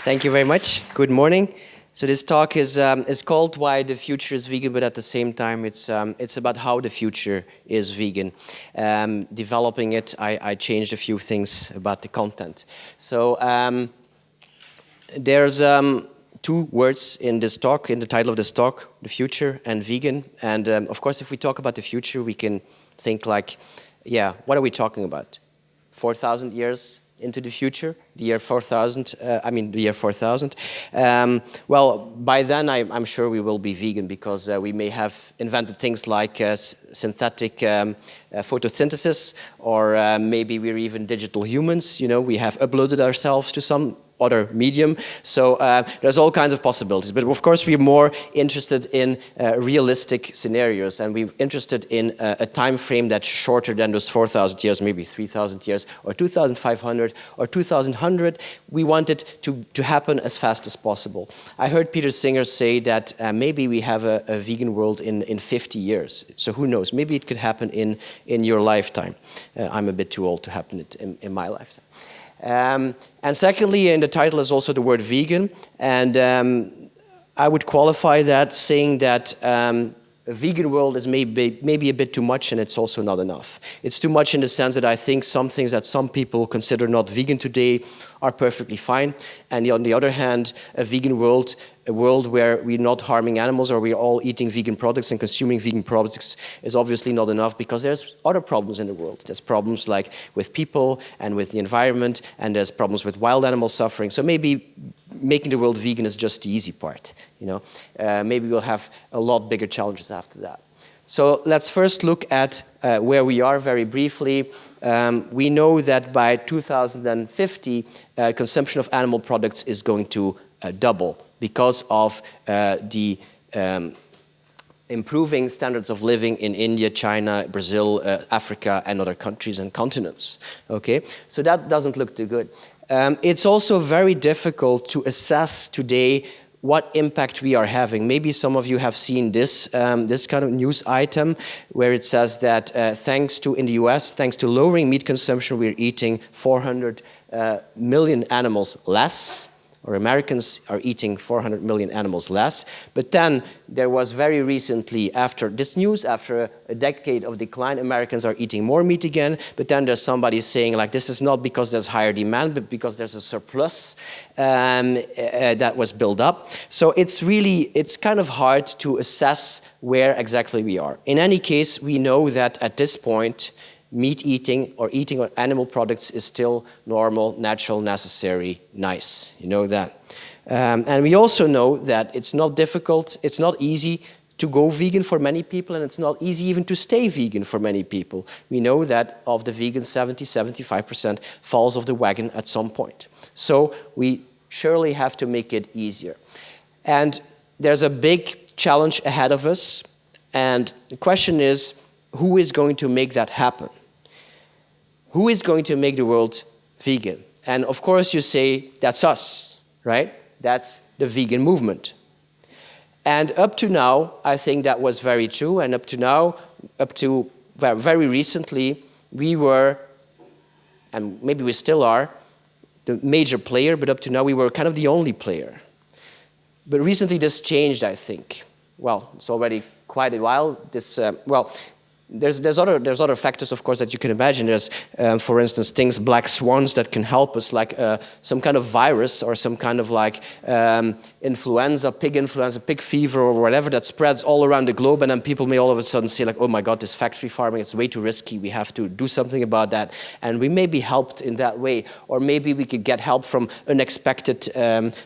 Thank you very much. Good morning. So this talk is called "Why the Future is Vegan," but at the same time, it's about how the future is vegan. Developing it, I changed a few things about the content. So there's two words in this talk, in the title of this talk: the future and vegan. And of course, if we talk about the future, we can think like, yeah, what are we talking about? 4,000 years into the future, the year 4000, the year 4000. Well, by then I'm sure we will be vegan because we may have invented things like synthetic photosynthesis, or maybe we're even digital humans. You know, we have uploaded ourselves to some other medium. So there's all kinds of possibilities. But of course, we're more interested in realistic scenarios, and we're interested in a time frame that's shorter than those 4,000 years, maybe 3,000 years, or 2,500, or 2,100. We want it to happen as fast as possible. I heard Peter Singer say that maybe we have a vegan world in 50 years. So who knows? Maybe it could happen in your lifetime. I'm a bit too old to happen in my lifetime. And secondly, in the title is also the word vegan, and I would qualify that saying that a vegan world is maybe a bit too much, and it's also not enough. It's too much in the sense that I think some things that some people consider not vegan today are perfectly fine, and on the other hand, a vegan world, a world where we're not harming animals or we're all eating vegan products and consuming vegan products, is obviously not enough, because there's other problems in the world. There's problems like with people and with the environment, and there's problems with wild animal suffering. So maybe making the world vegan is just the easy part. You know, maybe we'll have a lot bigger challenges after that. So let's first look at where we are very briefly. We know that by 2050, consumption of animal products is going to double because of the improving standards of living in India, China, Brazil, Africa, and other countries and continents. Okay, so that doesn't look too good. It's also very difficult to assess today what impact we are having. Maybe some of you have seen this kind of news item where it says that in the US, thanks to lowering meat consumption, we're eating 400 million animals less, or Americans are eating 400 million animals less. But then there was very recently, after this news, after a decade of decline, Americans are eating more meat again. But then there's somebody saying, like, this is not because there's higher demand, but because there's a surplus that was built up. So it's kind of hard to assess where exactly we are. In any case, we know that at this point, meat eating or eating animal products is still normal, natural, necessary, nice. You know that. And we also know that it's not difficult, it's not easy to go vegan for many people, and it's not easy even to stay vegan for many people. We know that of the vegans, 75% falls off the wagon at some point. So we surely have to make it easier. And there's a big challenge ahead of us, and the question is, who is going to make that happen? Who is going to make the world vegan? And of course you say, that's us, right? That's the vegan movement. And up to now, I think that was very true. And up to very recently, we were, and maybe we still are, the major player, but up to now we were kind of the only player. But recently this changed, I think. Well, it's already quite a while. There's other factors, of course, that you can imagine. There's, for instance, things, black swans that can help us, like some kind of virus or some kind of like influenza, pig fever, or whatever that spreads all around the globe, and then people may all of a sudden say, like, oh my God, this factory farming, it's way too risky. We have to do something about that, and we may be helped in that way, or maybe we could get help from unexpected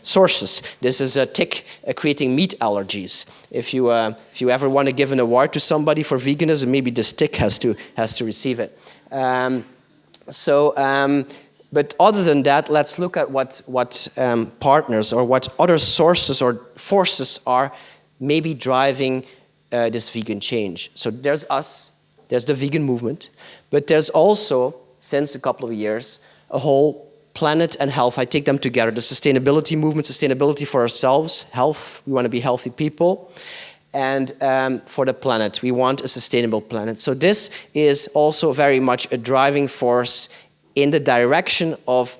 sources. This is a tick creating meat allergies. If you ever want to give an award to somebody for veganism, maybe this tick has to receive it. But other than that, let's look at what partners or what other sources or forces are maybe driving this vegan change. So there's us, there's the vegan movement, but there's also, since a couple of years, a whole planet and health. I take them together. The sustainability movement, sustainability for ourselves, health. We want to be healthy people. And for the planet, we want a sustainable planet. So this is also very much a driving force in the direction of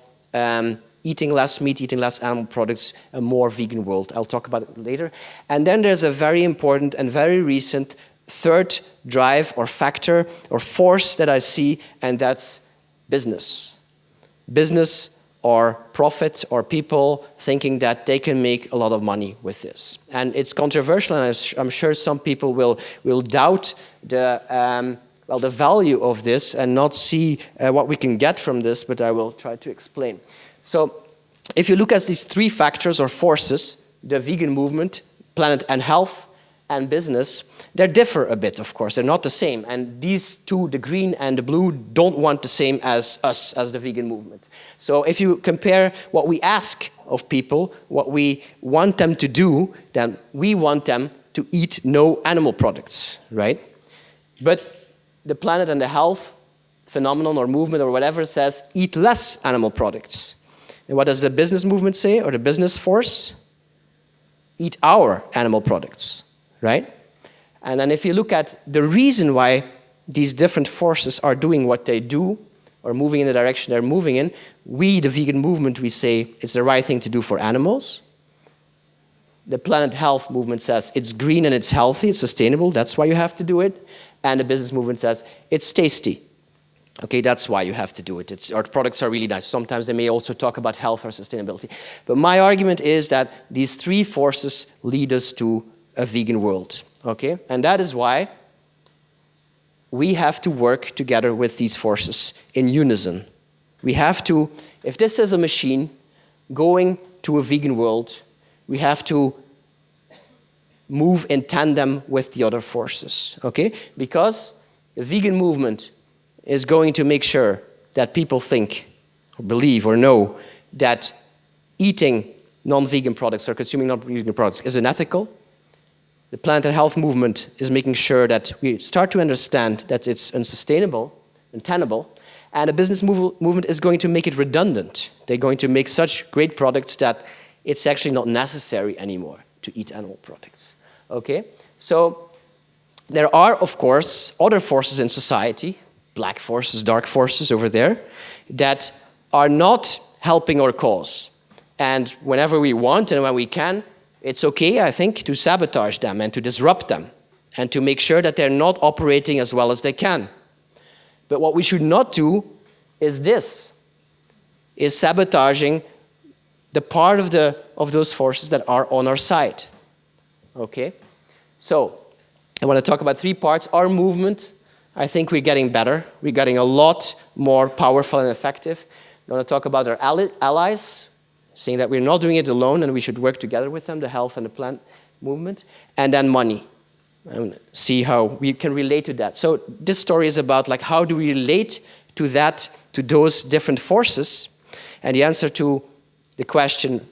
eating less meat, eating less animal products, a more vegan world. I'll talk about it later. And then there's a very important and very recent third drive or factor or force that I see, and that's business. Business or profit or people thinking that they can make a lot of money with this. And it's controversial, and I'm sure some people will doubt the value of this and not see what we can get from this, but I will try to explain. So if you look at these three factors or forces, the vegan movement, planet and health, and business, they differ a bit, of course. They're not the same. And these two, the green and the blue, don't want the same as us, as the vegan movement. So if you compare what we ask of people, what we want them to do, then we want them to eat no animal products, right? But the planet and the health phenomenon or movement or whatever says eat less animal products. And what does the business movement say, or the business force? Eat our animal products, right? And then if you look at the reason why these different forces are doing what they do, or moving in the direction they're moving in, we, the vegan movement, we say it's the right thing to do for animals. The planet health movement says it's green and it's healthy, it's sustainable, that's why you have to do it. And the business movement says it's tasty. Okay, that's why you have to do it. Our products are really nice. Sometimes they may also talk about health or sustainability. But my argument is that these three forces lead us to a vegan world. Okay, and that is why we have to work together with these forces in unison. We have to, if this is a machine going to a vegan world, we have to move in tandem with the other forces, okay? Because the vegan movement is going to make sure that people think, or believe, or know that eating non-vegan products or consuming non-vegan products is unethical. The Planet and Health movement is making sure that we start to understand that it's unsustainable, untenable, and the business movement is going to make it redundant. They're going to make such great products that it's actually not necessary anymore to eat animal products. Okay? So there are, of course, other forces in society, black forces, dark forces over there, that are not helping our cause. And whenever we want and when we can, it's okay, I think, to sabotage them and to disrupt them and to make sure that they're not operating as well as they can. But what we should not do is this, is sabotaging the part of those forces that are on our side. Okay? So, I want to talk about three parts. Our movement, I think we're getting better. We're getting a lot more powerful and effective. I want to talk about our allies, saying that we're not doing it alone and we should work together with them, the health and the plant movement, and then money, and see how we can relate to that. So this story is about like how do we relate to that, to those different forces, and the answer to the question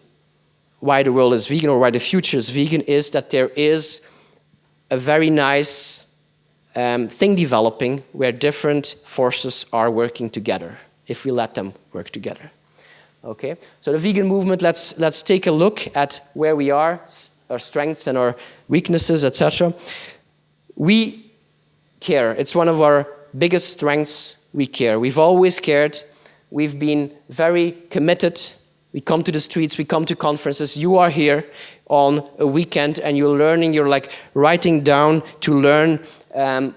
why the world is vegan or why the future is vegan is that there is a very nice thing developing where different forces are working together, if we let them work together. Okay, so the vegan movement, let's take a look at where we are, our strengths and our weaknesses, etc. We care. It's one of our biggest strengths. We care. We've always cared. We've been very committed. We come to the streets, we come to conferences. You are here on a weekend and you're learning, you're like writing down to learn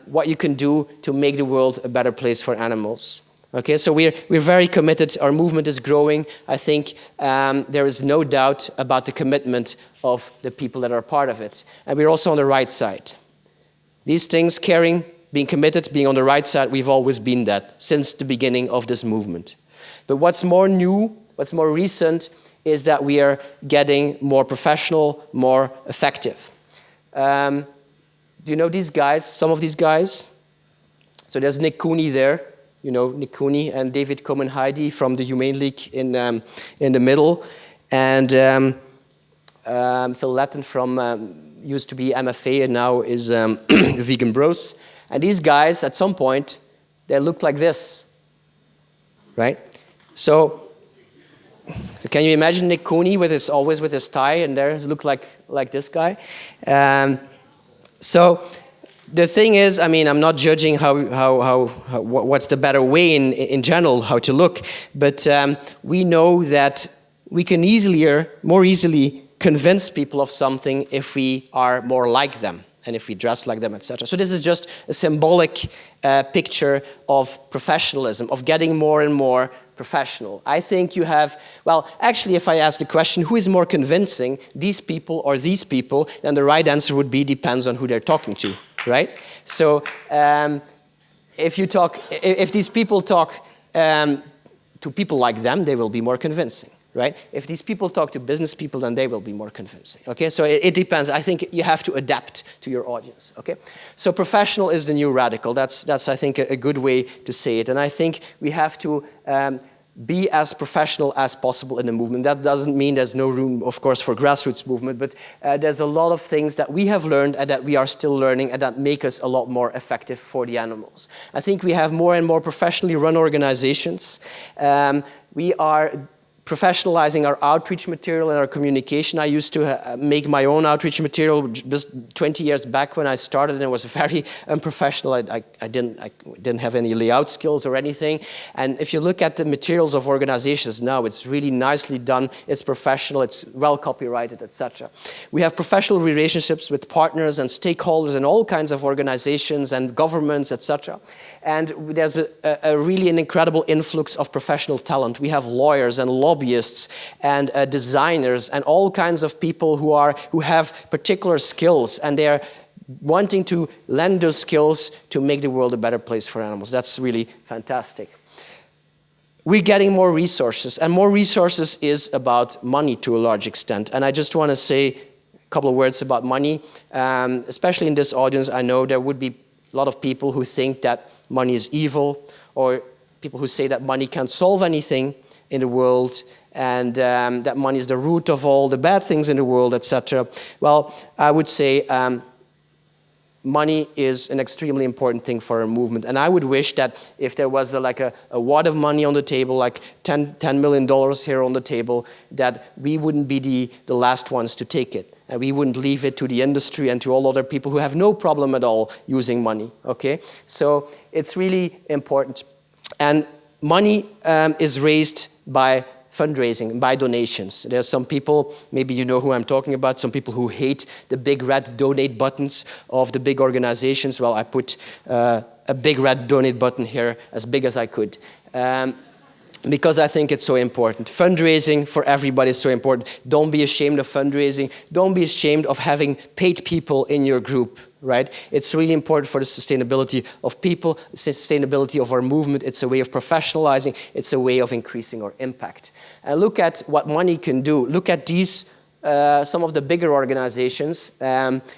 what you can do to make the world a better place for animals. Okay, so we're very committed. Our movement is growing. I think there is no doubt about the commitment of the people that are part of it. And we're also on the right side. These things, caring, being committed, being on the right side, we've always been that since the beginning of this movement. But what's more new, what's more recent, is that we are getting more professional, more effective. Do you know these guys, some of these guys? So there's Nick Cooney there. You know Nick Cooney and David Komen-Heidi from the Humane League in the middle. And Phil Latten from, used to be MFA and now is Vegan Bros. And these guys, at some point, they looked like this, right? So can you imagine Nick Cooney always with his tie and there looked like this guy? So the thing is, I mean, I'm not judging what's the better way in general how to look, but we know that we can more easily convince people of something if we are more like them and if we dress like them, etc. So this is just a symbolic picture of professionalism, of getting more and more professional. I think you have, well, actually, if I ask the question, who is more convincing, these people or these people, then the right answer would be depends on who they're talking to, right? So if these people talk to people like them, they will be more convincing, right? If these people talk to business people, then they will be more convincing, okay? So it depends. I think you have to adapt to your audience, okay? So professional is the new radical. That's I think, a good way to say it. And I think we have to be as professional as possible in the movement. That doesn't mean there's no room, of course, for grassroots movement, but there's a lot of things that we have learned and that we are still learning and that make us a lot more effective for the animals. I think we have more and more professionally run organizations. We are professionalizing our outreach material and our communication. I used to make my own outreach material just 20 years back when I started, and it was very unprofessional. I didn't have any layout skills or anything. And if you look at the materials of organizations now, it's really nicely done. It's professional. It's well copyrighted, etc. We have professional relationships with partners and stakeholders and all kinds of organizations and governments, etc. And there's a really an incredible influx of professional talent. We have lawyers and lobbyists and designers and all kinds of people who have particular skills, and they're wanting to lend those skills to make the world a better place for animals. That's really fantastic. We're getting more resources, and more resources is about money to a large extent. And I just want to say a couple of words about money. Especially in this audience, I know there would be a lot of people who think that money is evil, or people who say that money can't solve anything in the world, and that money is the root of all the bad things in the world, etc. Well, I would say money is an extremely important thing for a movement. And I would wish that if there was a wad of money on the table, like $10 million here on the table, that we wouldn't be the last ones to take it. And we wouldn't leave it to the industry and to all other people who have no problem at all using money, okay? So it's really important. And money is raised by fundraising, by donations. There are some people, maybe you know who I'm talking about, some people who hate the big red donate buttons of the big organizations. Well, I put a big red donate button here as big as I could. Because I think it's so important. Fundraising for everybody is so important. Don't be ashamed of fundraising. Don't be ashamed of having paid people in your group, right? It's really important for the sustainability of people, sustainability of our movement. It's a way of professionalizing. It's a way of increasing our impact. And look at what money can do. Look at these, some of the bigger organizations.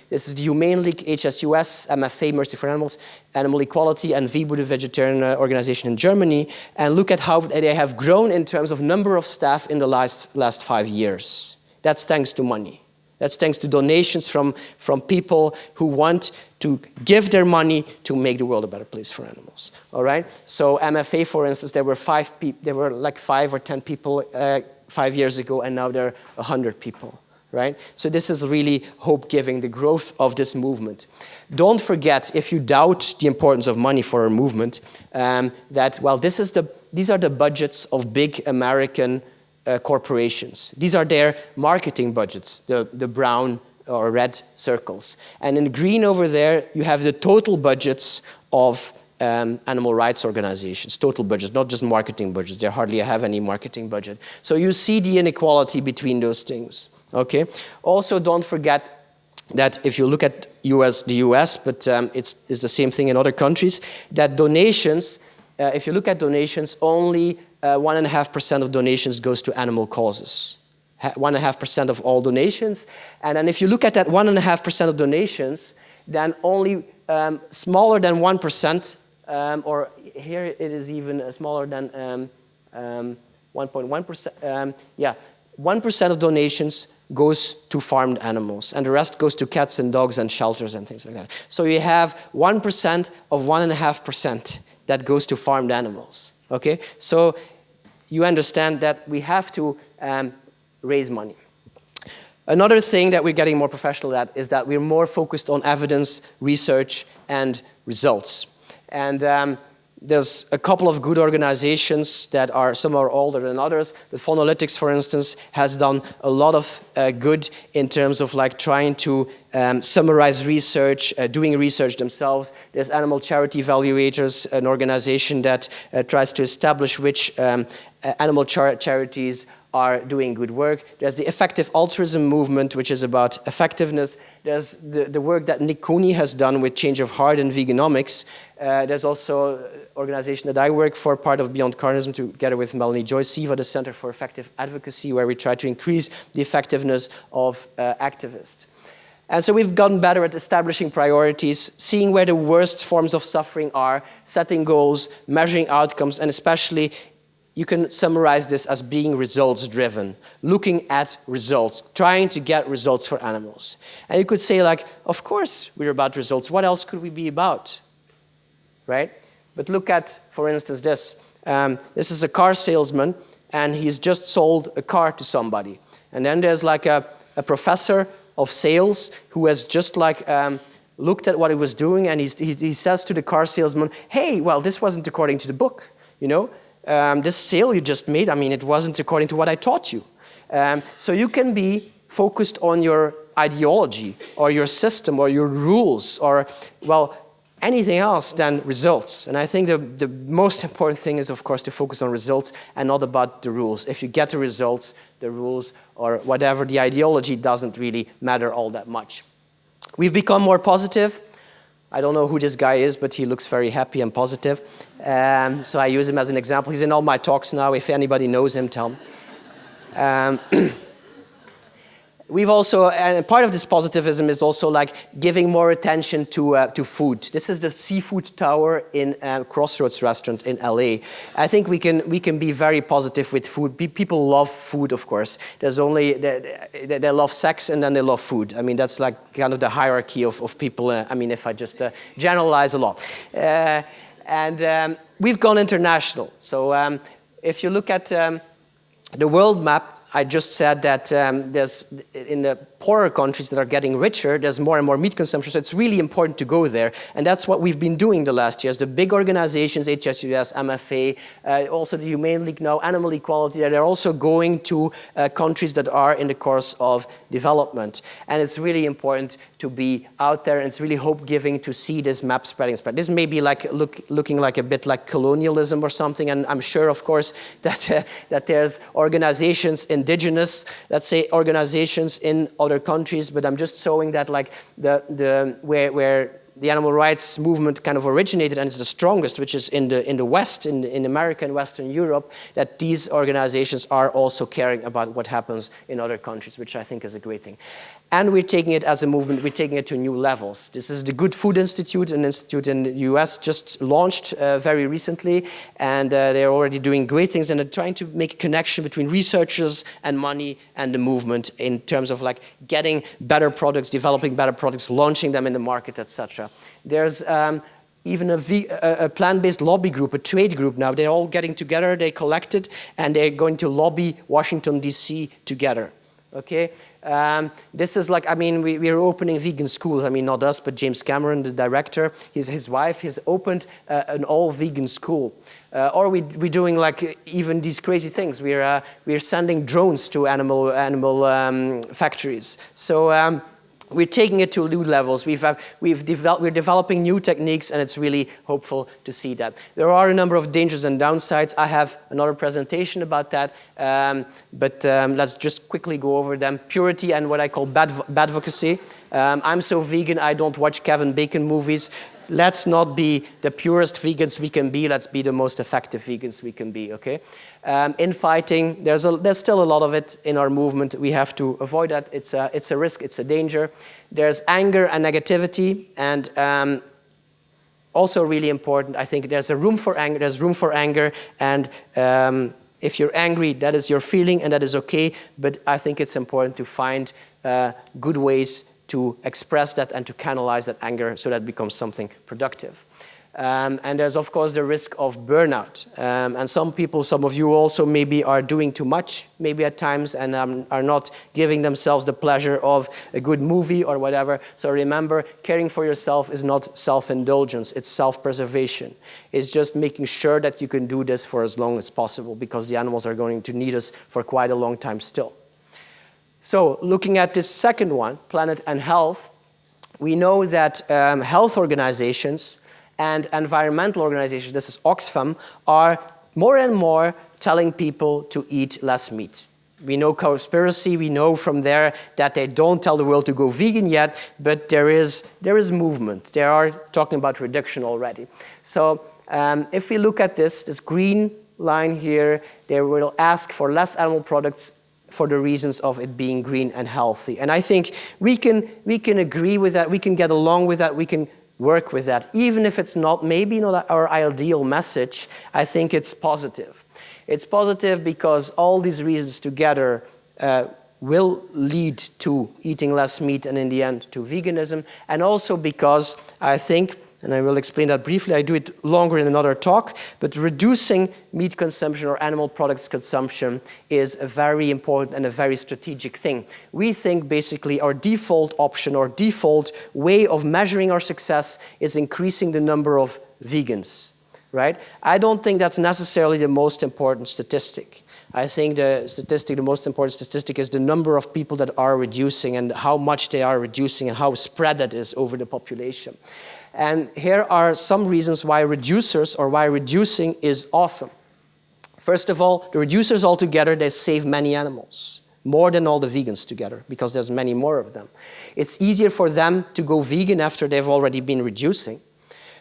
This is the Humane League, HSUS, MFA, Mercy for Animals, Animal Equality, and VIBU, the vegetarian organization in Germany. And look at how they have grown in terms of number of staff in the last 5 years. That's thanks to money. That's thanks to donations from people who want to give their money to make the world a better place for animals. All right. So MFA, for instance, there were like 5 or 10 people 5 years ago, and now there are 100 people. Right. So this is really hope-giving, the growth of this movement. Don't forget, if you doubt the importance of money for a movement, that well, these are the budgets of big American corporations. These are their marketing budgets, the brown or red circles. And in green over there, you have the total budgets of animal rights organizations, total budgets, not just marketing budgets. They hardly have any marketing budget. So you see the inequality between those things. Okay. Also, don't forget that if you look at the US, but it's the same thing in other countries, that donations, if you look at donations, only 1.5% of donations goes to animal causes. 1.5% of all donations. And then if you look at that 1.5% of donations, then only smaller than 1%, or here it is even smaller than 1.1%. 1% of donations goes to farmed animals, and the rest goes to cats and dogs and shelters and things like that. So you have 1% of 1.5% that goes to farmed animals. Okay, so you understand that we have to raise money. Another thing that we're getting more professional at is that we're more focused on evidence, research, and results. And there's a couple of good organizations that some are older than others. The Phonolytics, for instance, has done a lot of good in terms of like trying to summarize research, doing research themselves. There's Animal Charity Evaluators, an organization that tries to establish which animal charities are doing good work. There's the Effective Altruism movement, which is about effectiveness. There's the work that Nick Cooney has done with Change of Heart and Veganomics. There's also an organization that I work for, part of Beyond Carnism, together with Melanie Joy, CEVA, the Center for Effective Advocacy, where we try to increase the effectiveness of activists. And so we've gotten better at establishing priorities, seeing where the worst forms of suffering are, setting goals, measuring outcomes, and especially you can summarize this as being results-driven, looking at results, trying to get results for animals. And you could say, like, of course we're about results. What else could we be about, right? But look at, for instance, this. This is a car salesman, and he's just sold a car to somebody. And then there's like a professor of sales who has just like looked at what he was doing, and he says to the car salesman, hey, well, this wasn't according to the book, you know? This sale you just made, I mean, it wasn't according to what I taught you. So you can be focused on your ideology or your system or your rules or, well, anything else than results. And I think the most important thing is, of course, to focus on results and not about the rules. If you get the results, the rules or whatever, the ideology doesn't really matter all that much. We've become more positive. I don't know who this guy is, but he looks very happy and positive. So I use him as an example. He's in all my talks now. If anybody knows him, tell him. We've also, and part of this positivism is also like giving more attention to food. This is the seafood tower in Crossroads restaurant in LA. I think we can be very positive with food. People love food, of course. There's only, they love sex and then they love food. I mean, that's like kind of the hierarchy of people. I mean, if I just generalize a lot. And we've gone international. So if you look at the world map, I just said that there's, in the poorer countries that are getting richer, there's more and more meat consumption, so it's really important to go there. And that's what we've been doing the last years. The big organizations, HSUS, MFA, also the Humane League now, Animal Equality, they're also going to countries that are in the course of development. And it's really important to be out there, and it's really hope-giving to see this map spreading. This may be like looking like a bit like colonialism or something, and I'm sure, of course, that, that there's organizations, indigenous, let's say, organizations in other countries, but I'm just showing that like where the animal rights movement kind of originated and is the strongest, which is in the West, in America and Western Europe, that these organizations are also caring about what happens in other countries, which I think is a great thing. And we're taking it as a movement, we're taking it to new levels. This is the Good Food Institute, an institute in the US, just launched very recently, and they're already doing great things, and they're trying to make a connection between researchers and money and the movement in terms of like getting better products, developing better products, launching them in the market, etc. There's even a plant-based lobby group, a trade group now. They're all getting together, they collected, and they're going to lobby Washington, D.C. together. Okay? This is like, I mean, we're opening vegan schools. I mean, not us, but James Cameron, the director, his wife has opened an all-vegan school. Or we're doing like even these crazy things. We're sending drones to animal factories. So we're taking it to new levels. We're developing new techniques, and it's really hopeful to see that. There are a number of dangers and downsides. I have another presentation about that, but let's just quickly go over them. Purity and what I call bad advocacy. I'm so vegan, I don't watch Kevin Bacon movies. Let's not be the purest vegans we can be. Let's be the most effective vegans we can be, okay? Infighting, there's still a lot of it in our movement. We have to avoid that. It's a risk, it's a danger. There's anger and negativity, and also really important, I think there's room for anger, and if you're angry, that is your feeling, and that is okay, but I think it's important to find good ways to express that and to canalize that anger so that it becomes something productive. And there's, of course, the risk of burnout. And some people, some of you also maybe are doing too much, maybe at times, and are not giving themselves the pleasure of a good movie or whatever. So remember, caring for yourself is not self-indulgence, it's self-preservation. It's just making sure that you can do this for as long as possible, because the animals are going to need us for quite a long time still. So looking at this second one, planet and health, we know that health organizations and environmental organizations, this is Oxfam, are more and more telling people to eat less meat. We know conspiracy, we know from there that they don't tell the world to go vegan yet, but there is movement. They are talking about reduction already. So if we look at this green line here, they will ask for less animal products for the reasons of it being green and healthy. And I think we can agree with that, we can get along with that, we can work with that. Even if it's not, maybe not our ideal message, I think it's positive. It's positive because all these reasons together will lead to eating less meat and in the end to veganism. And also because I think, and I will explain that briefly, I do it longer in another talk, but reducing meat consumption or animal products consumption is a very important and a very strategic thing. We think basically our default option or default way of measuring our success is increasing the number of vegans, right? I don't think that's necessarily the most important statistic. I think the most important statistic is the number of people that are reducing and how much they are reducing and how spread that is over the population. And here are some reasons why reducers or why reducing is awesome. First of all, the reducers altogether, they save many animals, more than all the vegans together, because there's many more of them. It's easier for them to go vegan after they've already been reducing.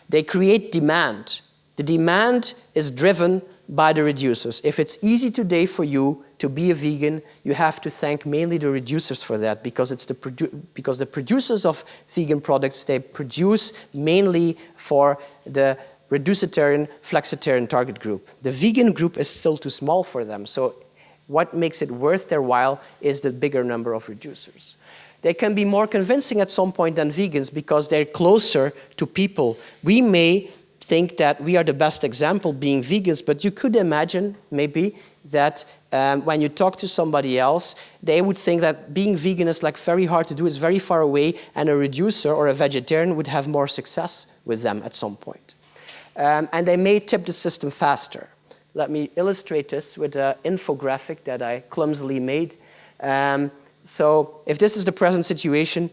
They create demand. The demand is driven by the reducers. If it's easy today for you to be a vegan, you have to thank mainly the reducers for that, because because the producers of vegan products, they produce mainly for the reducitarian, flexitarian target group. The vegan group is still too small for them, so what makes it worth their while is the bigger number of reducers. They can be more convincing at some point than vegans because they're closer to people. We may think that we are the best example being vegans, but you could imagine maybe that when you talk to somebody else, they would think that being vegan is like very hard to do, it's very far away, and a reducer or a vegetarian would have more success with them at some point. And they may tip the system faster. Let me illustrate this with an infographic that I clumsily made. So if this is the present situation,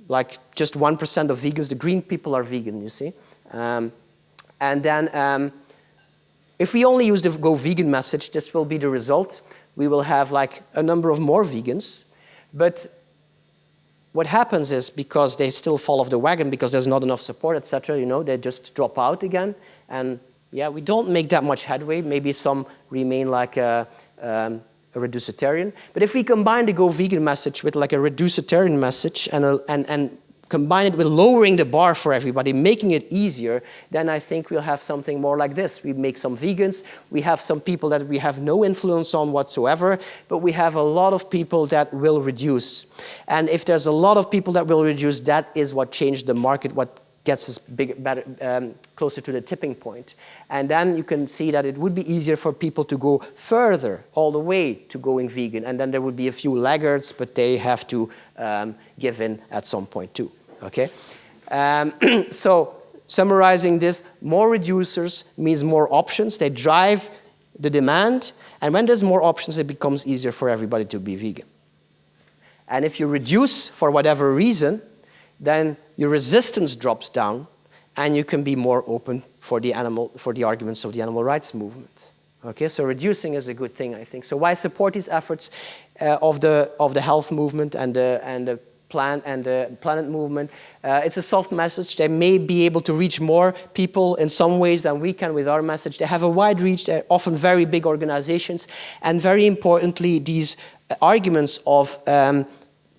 like just 1% of vegans, the green people are vegan, you see. And then if we only use the Go Vegan message, this will be the result. We will have like a number of more vegans. But what happens is, because they still fall off the wagon, because there's not enough support, etc., you know, they just drop out again. And yeah, we don't make that much headway. Maybe some remain like a reducitarian. But if we combine the Go Vegan message with like a reducitarian message and combine it with lowering the bar for everybody, making it easier, then I think we'll have something more like this. We make some vegans, we have some people that we have no influence on whatsoever, but we have a lot of people that will reduce. And if there's a lot of people that will reduce, that is what changed the market, what gets us closer to the tipping point. And then you can see that it would be easier for people to go further, all the way to going vegan. And then there would be a few laggards, but they have to give in at some point too. Okay? So summarizing this, more reducers means more options. They drive the demand. And when there's more options, it becomes easier for everybody to be vegan. And if you reduce for whatever reason, then your resistance drops down, and you can be more open for the arguments of the animal rights movement. Okay, so reducing is a good thing, I think. So why support these efforts of the health movement and the planet movement? It's a soft message. They may be able to reach more people in some ways than we can with our message. They have a wide reach. They're often very big organizations, and very importantly, these arguments of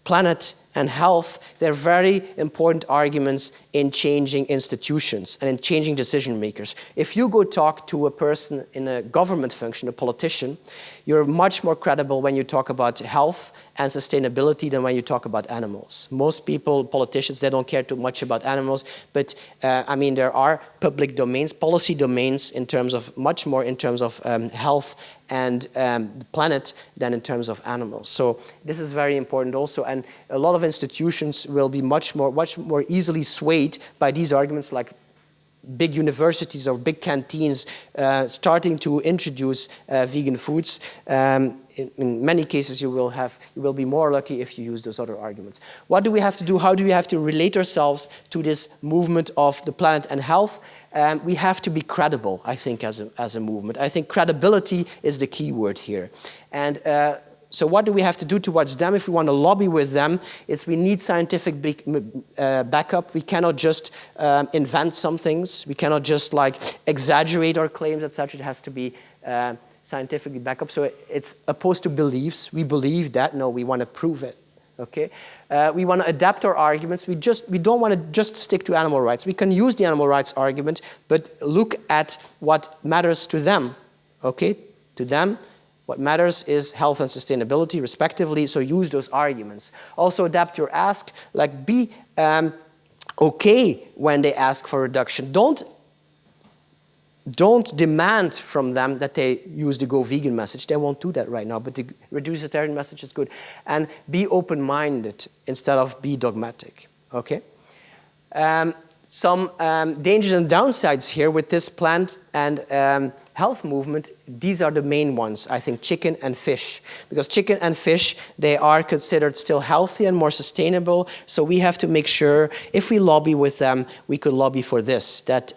planet and health, they're very important arguments in changing institutions and in changing decision makers. If you go talk to a person in a government function, a politician, you're much more credible when you talk about health and sustainability than when you talk about animals. Most people, politicians, they don't care too much about animals, but I mean, there are public domains, policy domains in terms of, much more in terms of health and the planet than in terms of animals. So this is very important also, and a lot of institutions will be much more easily swayed by these arguments, like big universities or big canteens starting to introduce vegan foods. In many cases, you will be more lucky if you use those other arguments. What do we have to do? How do we have to relate ourselves to this movement of the planet and health? We have to be credible, I think, as a movement. I think credibility is the key word here. And so what do we have to do towards them if we want to lobby with them? Is we need scientific backup. We cannot just invent some things. We cannot just like exaggerate our claims, etc. It has to be scientifically backed up. So it's opposed to beliefs. We believe that. No, we want to prove it. Okay, we want to adapt our arguments. We don't want to just stick to animal rights. We can use the animal rights argument, but look at what matters to them. Okay, to them, what matters is health and sustainability, respectively. So use those arguments. Also adapt your ask. Like be okay when they ask for reduction. Don't demand from them that they use the Go Vegan message. They won't do that right now, but the Reduce Vegetarian message is good. And be open-minded instead of be dogmatic, okay? Some dangers and downsides here with this plant and health movement. These are the main ones, I think, chicken and fish. Because chicken and fish, they are considered still healthy and more sustainable. So we have to make sure, if we lobby with them, we could lobby for this, that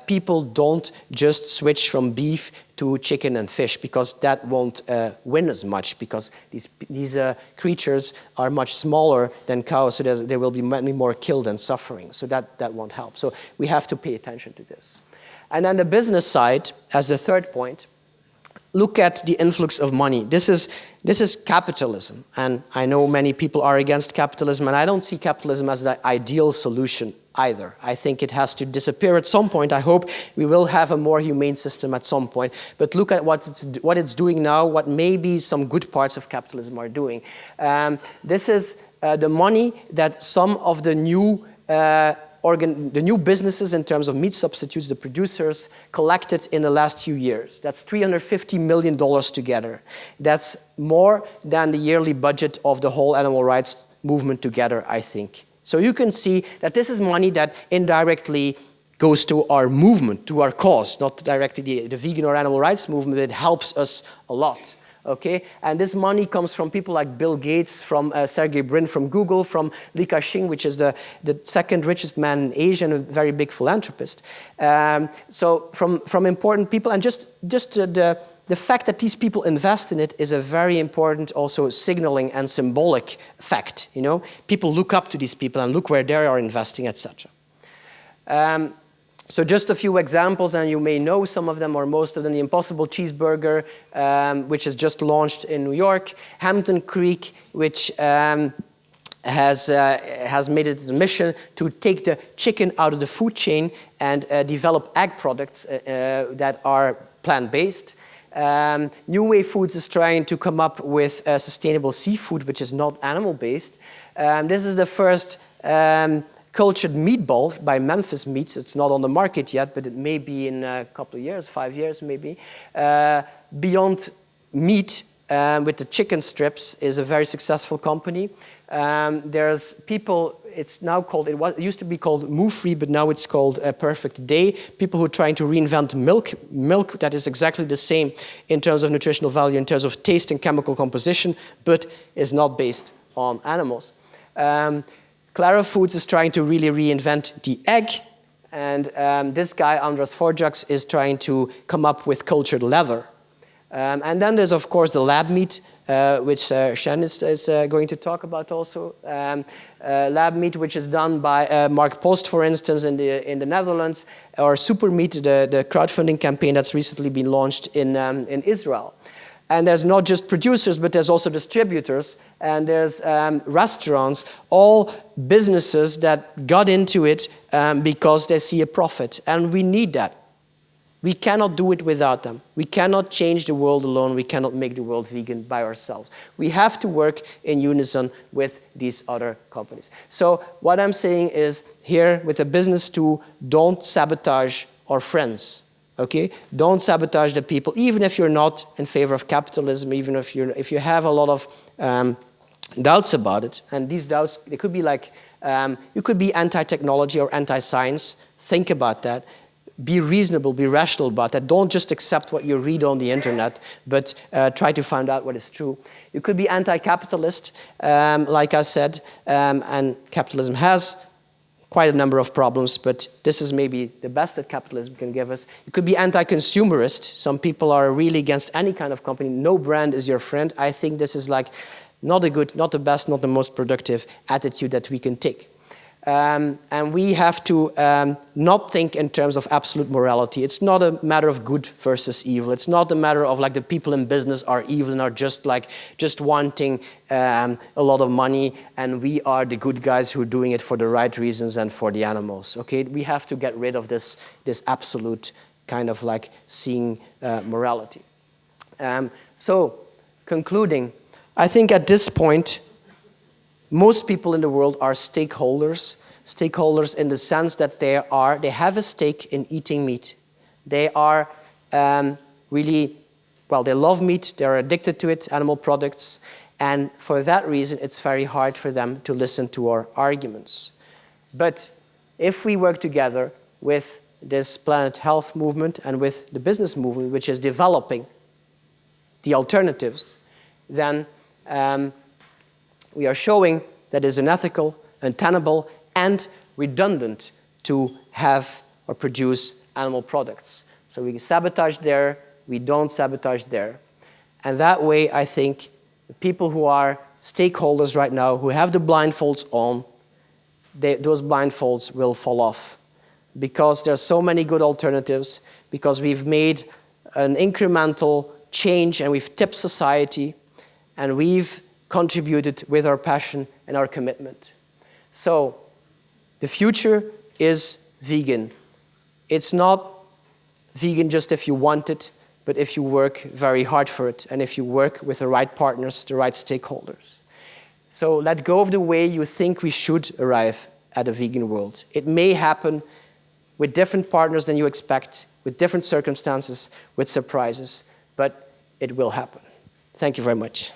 people don't just switch from beef to chicken and fish, because that won't win as much, because these creatures are much smaller than cows, so there will be many more killed and suffering. So that won't help. So we have to pay attention to this. And then the business side, as the third point, look at the influx of money. This is capitalism, and I know many people are against capitalism, and I don't see capitalism as the ideal solution either. I think it has to disappear at some point. I hope we will have a more humane system at some point. But look at what it's doing now, what maybe some good parts of capitalism are doing. This is the money that some of the new businesses in terms of meat substitutes, the producers, collected in the last few years. That's $350 million together. That's more than the yearly budget of the whole animal rights movement together, I think. So you can see that this is money that indirectly goes to our movement, to our cause, not directly the vegan or animal rights movement. It helps us a lot. Okay, and this money comes from people like Bill Gates, from Sergey Brin from Google, from Li Ka-shing, which is the second richest man in Asia and a very big philanthropist. So from important people, and just the fact that these people invest in it is a very important also signaling and symbolic fact. You know, people look up to these people and look where they are investing, etc. So just a few examples, and you may know some of them or most of them. The Impossible Cheeseburger, which is just launched in New York. Hampton Creek, which has made it its mission to take the chicken out of the food chain and develop egg products that are plant-based. New Way Foods is trying to come up with sustainable seafood, which is not animal-based. This is the first cultured meatball by Memphis Meats. It's not on the market yet, but it may be in a couple of years, 5 years maybe. Beyond Meat, with the chicken strips, is a very successful company. There's people, it's now called, it used to be called Move Free, but now it's called Perfect Day. People who are trying to reinvent milk that is exactly the same in terms of nutritional value, in terms of taste and chemical composition, but is not based on animals. Clara Foods is trying to really reinvent the egg, and this guy, Andras Forjaks, is trying to come up with cultured leather. And then there's, of course, the lab meat, which Shen is going to talk about also. Lab meat, which is done by Mark Post, for instance, in the Netherlands, or Super Meat, the crowdfunding campaign that's recently been launched in Israel. And there's not just producers, but there's also distributors, and there's restaurants, all businesses that got into it because they see a profit. And we need that. We cannot do it without them. We cannot change the world alone. We cannot make the world vegan by ourselves. We have to work in unison with these other companies. So what I'm saying is here with the business too, don't sabotage our friends. Okay? Don't sabotage the people, even if you're not in favor of capitalism, even if you have a lot of doubts about it. And these doubts, they could be like, you could be anti-technology or anti-science. Think about that. Be reasonable, be rational about that. Don't just accept what you read on the internet, but try to find out what is true. You could be anti-capitalist, like I said, and capitalism has quite a number of problems, but this is maybe the best that capitalism can give us. You could be anti-consumerist. Some people are really against any kind of company. No brand is your friend. I think this is like not a good, not the best, not the most productive attitude that we can take. And we have to not think in terms of absolute morality. It's not a matter of good versus evil. It's not a matter of like the people in business are evil and are just wanting a lot of money, and we are the good guys who are doing it for the right reasons and for the animals. Okay, we have to get rid of this absolute kind of like seeing morality. So concluding, I think at this point, most people in the world are stakeholders in the sense that they have a stake in eating meat. They are really, well, they love meat, they're addicted to it, animal products, and for that reason, it's very hard for them to listen to our arguments. But if we work together with this Planet Health movement and with the business movement, which is developing the alternatives, then we are showing that it is unethical, untenable, and redundant to have or produce animal products. So we sabotage there, we don't sabotage there. And that way, I think, the people who are stakeholders right now, who have the blindfolds on, those blindfolds will fall off. Because there are so many good alternatives, because we've made an incremental change and we've tipped society, and we've contributed with our passion and our commitment. So the future is vegan. It's not vegan just if you want it, but if you work very hard for it and if you work with the right partners, the right stakeholders. So let go of the way you think we should arrive at a vegan world. It may happen with different partners than you expect, with different circumstances, with surprises, but it will happen. Thank you very much.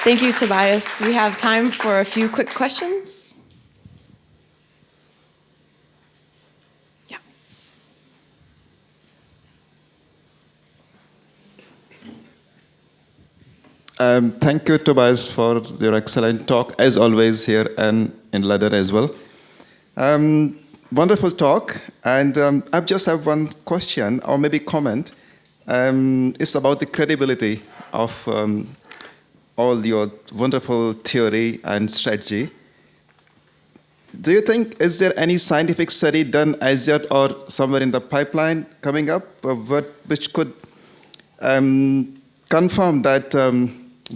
Thank you, Tobias. We have time for a few quick questions. Yeah. Thank you, Tobias, for your excellent talk, as always, here and in London as well. Wonderful talk. And I just have one question, or maybe comment. It's about the credibility of all your wonderful theory and strategy. Do you think, is there any scientific study done as yet or somewhere in the pipeline coming up which could confirm that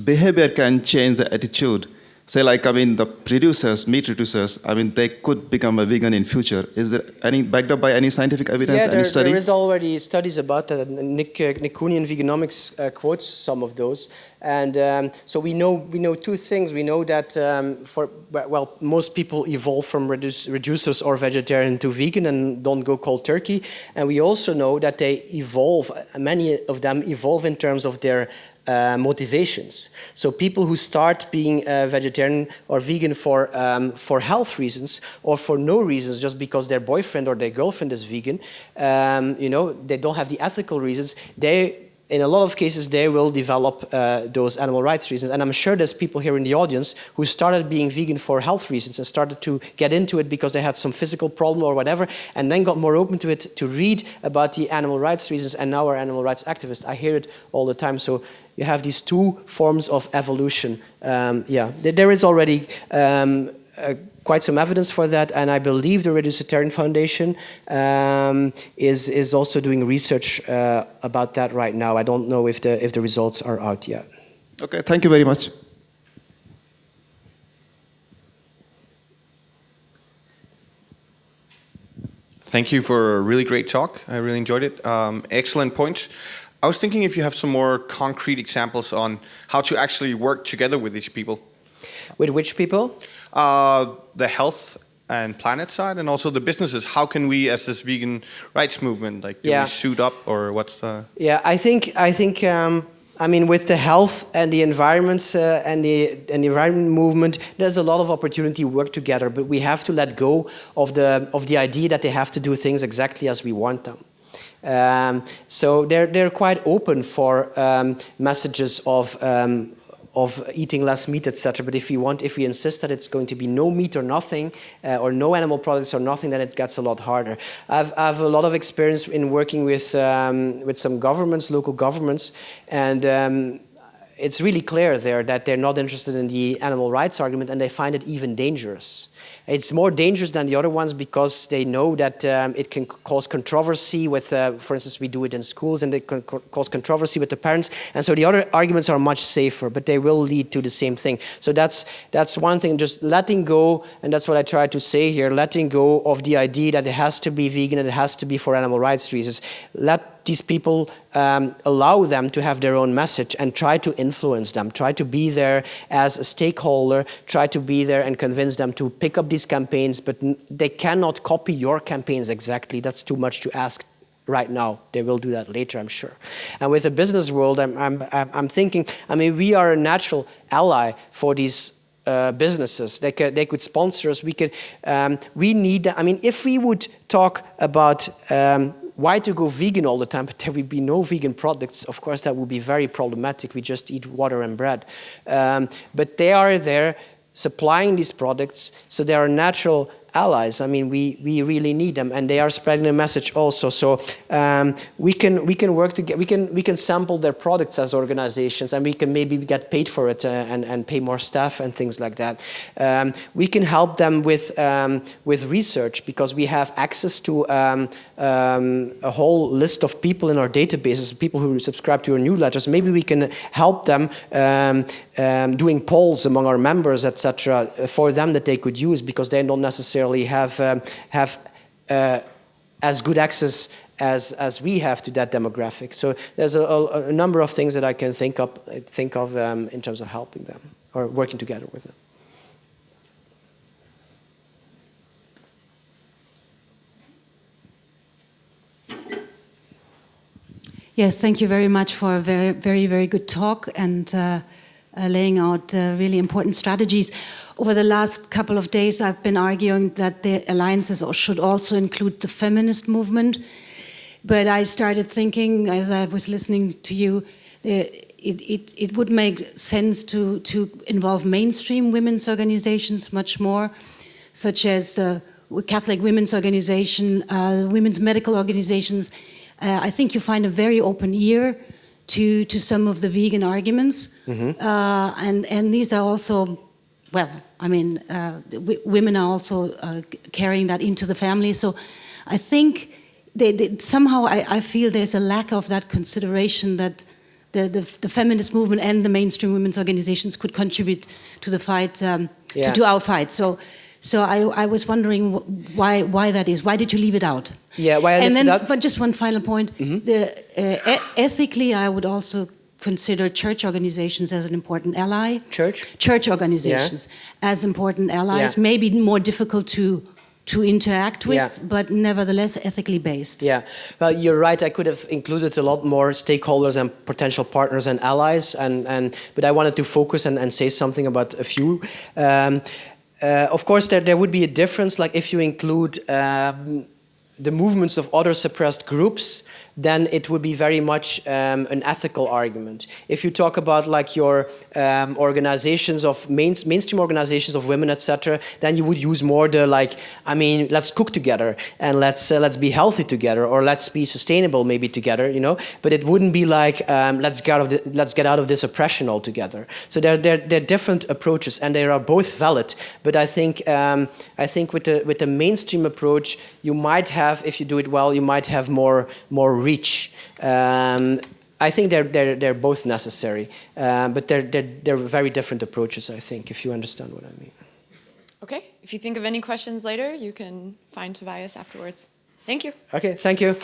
behavior can change the attitude? Say like, the producers, meat producers, they could become a vegan in future. Is there any backed up by any scientific evidence, any study? There is already studies about that. Nick Cooney in Veganomics quotes some of those. And so we know two things. We know that most people evolve from reducers or vegetarian to vegan and don't go cold turkey. And we also know that they evolve, many of them evolve in terms of their motivations. So people who start being vegetarian or vegan for health reasons or for no reasons, just because their boyfriend or their girlfriend is vegan, they don't have the ethical reasons. In a lot of cases, they will develop those animal rights reasons. And I'm sure there's people here in the audience who started being vegan for health reasons and started to get into it because they had some physical problem or whatever, and then got more open to it to read about the animal rights reasons, and now are animal rights activists. I hear it all the time. So you have these two forms of evolution. There is already quite some evidence for that, and I believe the Reducitarian Foundation is also doing research about that right now. I don't know if the results are out yet. Okay, thank you very much. Thank you for a really great talk. I really enjoyed it. Excellent points. I was thinking if you have some more concrete examples on how to actually work together with these people. With which people? The health and planet side, and also the businesses. How can we, as this vegan rights movement, like do we suit up, or what's the? Yeah, I think. I mean, with the health and the environment and the environment movement, there's a lot of opportunity to work together. But we have to let go of the idea that they have to do things exactly as we want them. So they're quite open for messages of eating less meat, etc. But if we insist that it's going to be no meat or nothing, or no animal products or nothing, then it gets a lot harder. I've a lot of experience in working with some governments, local governments, and it's really clear there that they're not interested in the animal rights argument, and they find it even dangerous. It's more dangerous than the other ones because they know that it can cause controversy with, for instance, we do it in schools, and it can cause controversy with the parents. And so the other arguments are much safer, but they will lead to the same thing. So that's one thing, just letting go, and that's what I try to say here, letting go of the idea that it has to be vegan and it has to be for animal rights reasons. Let these people allow them to have their own message and try to influence them, try to be there as a stakeholder, try to be there and convince them to pick up these campaigns, but they cannot copy your campaigns exactly. That's too much to ask right now. They will do that later, I'm sure. And with the business world, I'm thinking, I mean, we are a natural ally for these businesses. They could sponsor us. We need, I mean, if we would talk about why to go vegan all the time, but there would be no vegan products, of course that would be very problematic. We just eat water and bread. But they are there supplying these products, so they are natural allies. I mean, we really need them, and they are spreading a message also. So we can work together. We can sample their products as organizations, and we can maybe get paid for it and pay more staff and things like that. We can help them with research because we have access to a whole list of people in our databases, people who subscribe to our newsletters. Maybe we can help them doing polls among our members, etc., for them that they could use because they don't necessarily have as good access as we have to that demographic. So there's a number of things that I can think of in terms of helping them or working together with them. Yes, thank you very much for a very, very, very good talk and laying out really important strategies. Over the last couple of days, I've been arguing that the alliances should also include the feminist movement. But I started thinking, as I was listening to you, it would make sense to involve mainstream women's organizations much more, such as the Catholic Women's Organization, women's medical organizations. I think you find a very open ear to some of the vegan arguments. Mm-hmm. And these are also, well, I mean, women are also carrying that into the family. So I think somehow I feel there's a lack of that consideration that the feminist movement and the mainstream women's organizations could contribute to the fight, to our fight. So I was wondering why that is. Why did you leave it out? Yeah, why I left it out? But just one final point. Mm-hmm. Ethically, I would also consider church organizations as an important ally. Church organizations as important allies. Yeah. Maybe more difficult to interact with, but nevertheless ethically based. Yeah, well, you're right. I could have included a lot more stakeholders and potential partners and allies, but I wanted to focus and say something about a few. Of course, there would be a difference. Like if you include the movements of other suppressed groups, then it would be very much an ethical argument. If you talk about like your organizations of mainstream organizations of women, etc., then you would use more the let's cook together and let's be healthy together, or let's be sustainable maybe together, you know. But it wouldn't be like let's get out of this oppression altogether. So they're different approaches, and they are both valid. But I think with the mainstream approach, you might have, if you do it well, you might have more reach. I think they're both necessary, but they're very different approaches, I think, if you understand what I mean. Okay, if you think of any questions later, you can find Tobias afterwards. Thank you. Okay, thank you.